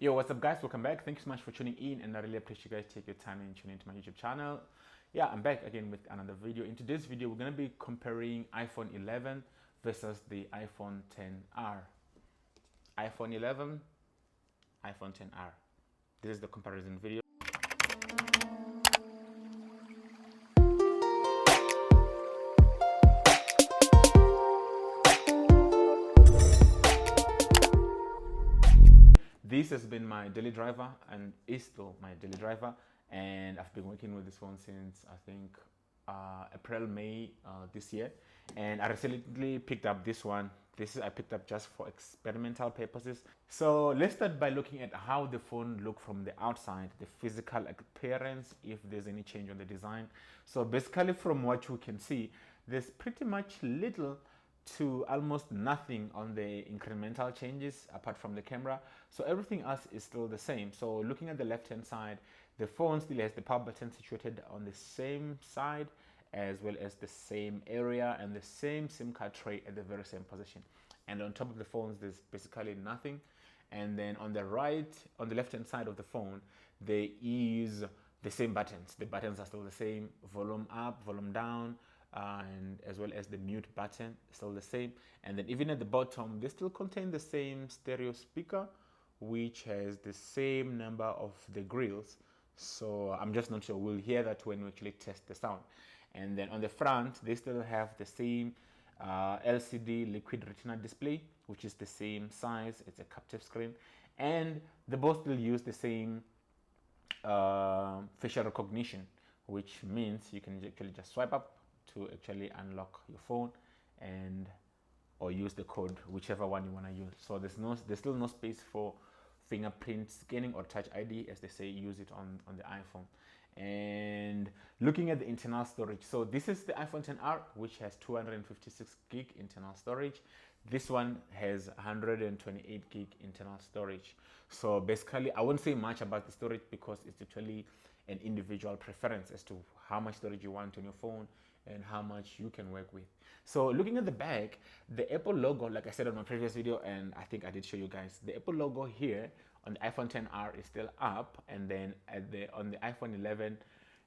Yo, what's up guys? Welcome back. Thank you so much for tuning in, and I really appreciate you guys take your time and tune into my YouTube channel. Yeah, I'm back again with another video. In today's video, we're going to be comparing iPhone 11 versus the iPhone 10R. iPhone 11, iPhone 10R. This is the comparison video. This has been my daily driver and is still my daily driver, and I've been working with this phone since I think April, May this year, and I recently picked up this one. I picked up just for experimental purposes. So let's start by looking at how the phone look from the outside, the physical appearance, if there's any change on the design. So basically from what you can see, there's pretty much little to almost nothing on the incremental changes apart from the camera. So everything else is still the same. So looking at the left hand side, the phone still has the power button situated on the same side, as well as the same area and the same SIM card tray at the very same position. And on top of the phones, there's basically nothing. And then on the left hand side of the phone, there is the same buttons. The buttons are still the same: volume up, volume down, and as well as the mute button still the same. And then even at the bottom, they still contain the same stereo speaker, which has the same number of the grills. So I'm just not sure. We'll hear that when we actually test the sound. And then on the front, they still have the same LCD liquid retina display, which is the same size. It's a captive screen, and they both still use the same facial recognition, which means you can actually just swipe up to actually unlock your phone or use the code, whichever one you want to use. So there's still no space for fingerprint scanning or touch ID, as they say use it on the iPhone. And looking at the internal storage, so this is the iPhone 10R, which has 256 gig internal storage. This one has 128 gig internal storage. So basically I won't say much about the storage because it's actually an individual preference as to how much storage you want on your phone and how much you can work with. So looking at the back, the Apple logo, like I said on my previous video, and I think I did show you guys, the Apple logo here on the iPhone 10R is still up, and then on the iPhone 11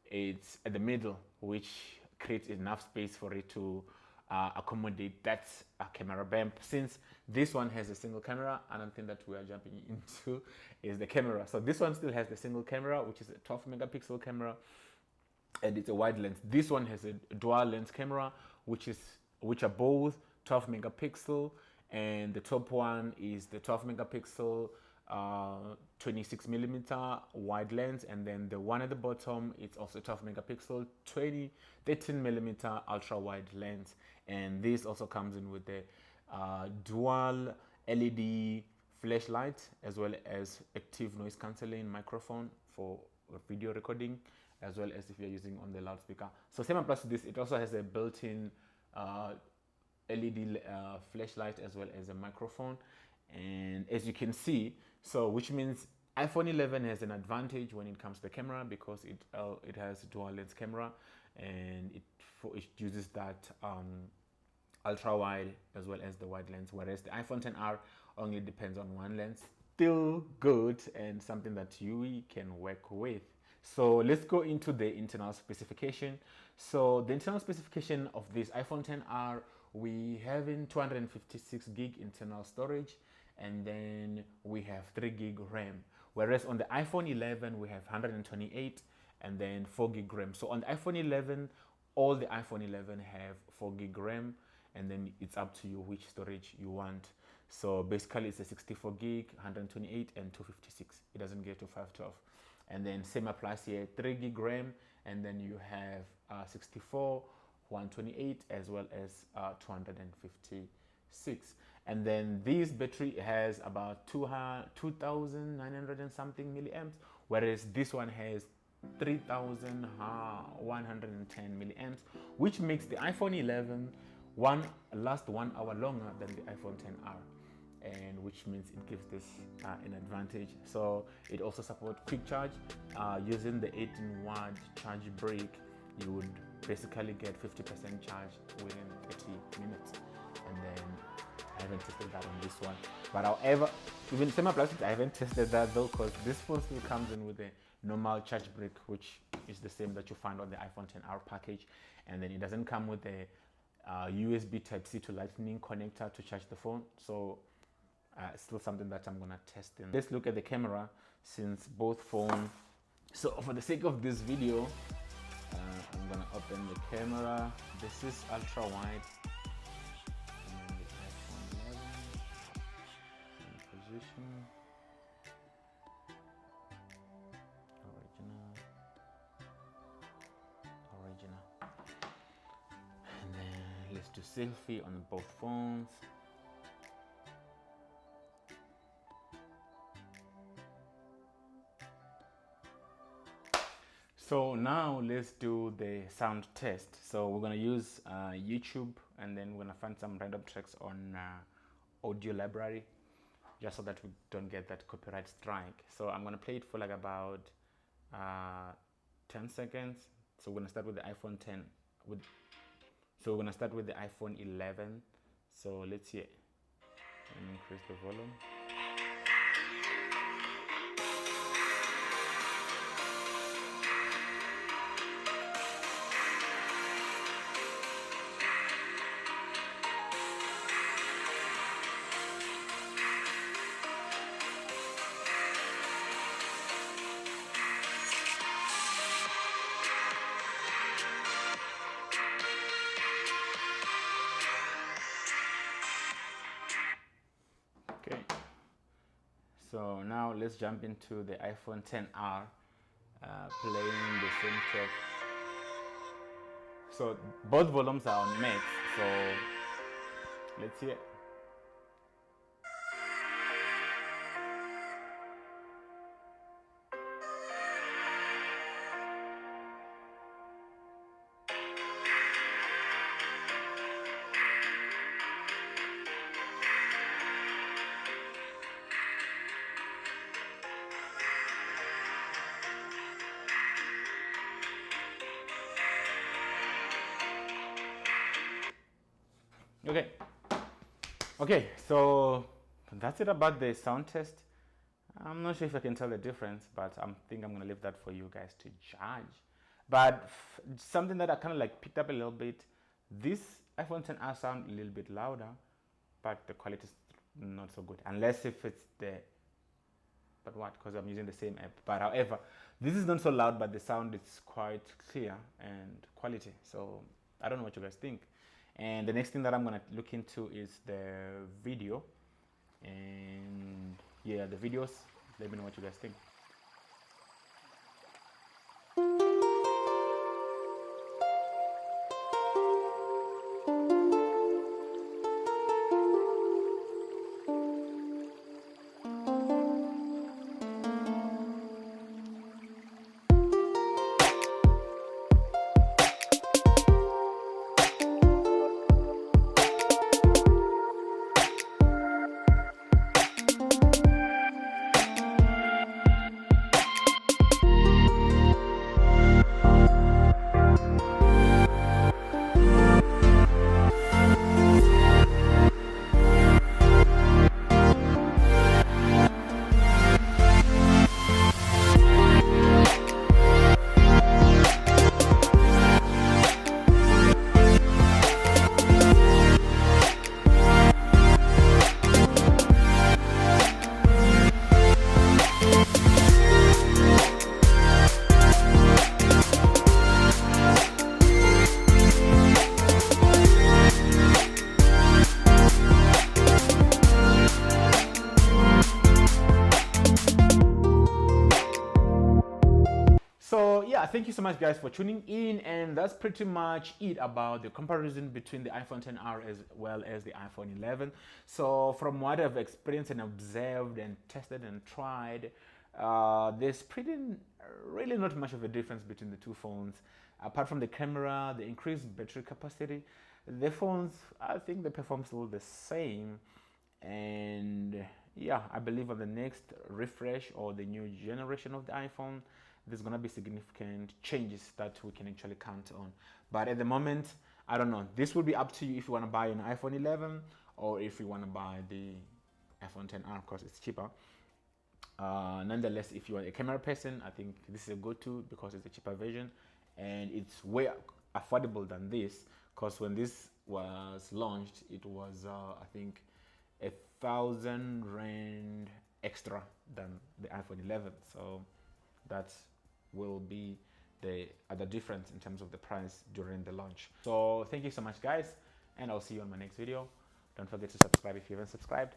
it's at the middle, which creates enough space for it to accommodate that camera bump. Since this one has a single camera, another thing that we are jumping into is the camera. So this one still has the single camera, which is a 12 megapixel camera, and it's a wide lens. This one has a dual lens camera, which are both 12 megapixel, and the top one is the 12 megapixel 26 millimeter wide lens, and then the one at the bottom, it's also 12 megapixel 13 millimeter ultra wide lens. And this also comes in with the dual LED flashlight, as well as active noise cancelling microphone for video recording, as well as if you're using on the loudspeaker. So same applies to this. It also has a built-in LED flashlight as well as a microphone. And as you can see, so which means iPhone 11 has an advantage when it comes to the camera, because it has a dual lens camera, and it uses that ultra wide as well as the wide lens, whereas the iPhone 10R only depends on one lens. Still good and something that you can work with. So let's go into the internal specification. So the internal specification of this iPhone 10R, we have in 256 gig internal storage, and then we have 3 gig RAM, whereas on the iPhone 11 we have 128 and then 4 gig RAM. So on the iPhone 11, all the iPhone 11 have 4 gig RAM, and then it's up to you which storage you want. So basically it's a 64 gig, 128 and 256. It doesn't get to 512. And then same applies here, 3 gig RAM, and then you have 64, 128 as well as 256. And then this battery has about 2,900 and something milliamps, whereas this one has 3,110 milliamps, which makes the iPhone 11 last 1 hour longer than the iPhone 10R, and which means it gives this an advantage. So it also supports quick charge. Using the 18-watt charge brick, you would basically get 50% charge within 30 minutes. And then I haven't tested that on this one. But however, even semi-plastics, I haven't tested that though, because this phone still comes in with a normal charge brick, which is the same that you find on the iPhone XR package, and then it doesn't come with a USB Type-C to Lightning connector to charge the phone. So it's still something that I'm gonna test in. Let's look at the camera, since both phones. So for the sake of this video, I'm gonna open the camera. This is ultra wide. And then the iPhone 11 in position. Original. And then let's do selfie on both phones. So now let's do the sound test. So we're gonna use YouTube, and then we're gonna find some random tracks on audio library, just so that we don't get that copyright strike. So I'm gonna play it for like about 10 seconds. So we're gonna start with the iPhone 10. So we're gonna start with the iPhone 11. So let's see. Let me increase the volume. Okay, so now let's jump into the iPhone XR, playing the same track. So both volumes are on max, so let's hear. Okay, so that's it about the sound test. I'm not sure if I can tell the difference, but I think I'm gonna leave that for you guys to judge. But something that I kind of like picked up a little bit, this iPhone XR sound a little bit louder, but the quality is not so good, unless if it's the, but what, because I'm using the same app. But however, this is not so loud, but the sound is quite clear and quality. So I don't know what you guys think. And the next thing that I'm gonna look into is the video. And yeah, the videos, let me know what you guys think. So yeah, thank you so much guys for tuning in, and that's pretty much it about the comparison between the iPhone XR as well as the iPhone 11. So from what I've experienced and observed and tested and tried, there's really not much of a difference between the two phones. Apart from the camera, the increased battery capacity, the phones, I think they perform still the same. And yeah, I believe on the next refresh or the new generation of the iPhone, there's gonna be significant changes that we can actually count on. But at the moment, I don't know. This will be up to you if you want to buy an iPhone 11 or if you want to buy the iPhone 10R, of course it's cheaper. Nonetheless, if you are a camera person, I think this is a go-to because it's a cheaper version and it's way affordable than this, because when this was launched it was I think 1,000 rand extra than the iPhone 11. So that will be the other difference in terms of the price during the launch. So thank you so much, guys, and I'll see you on my next video. Don't forget to subscribe if you haven't subscribed.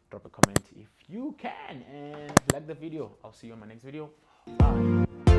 Drop a comment if you can and like the video. I'll see you on my next video. Bye.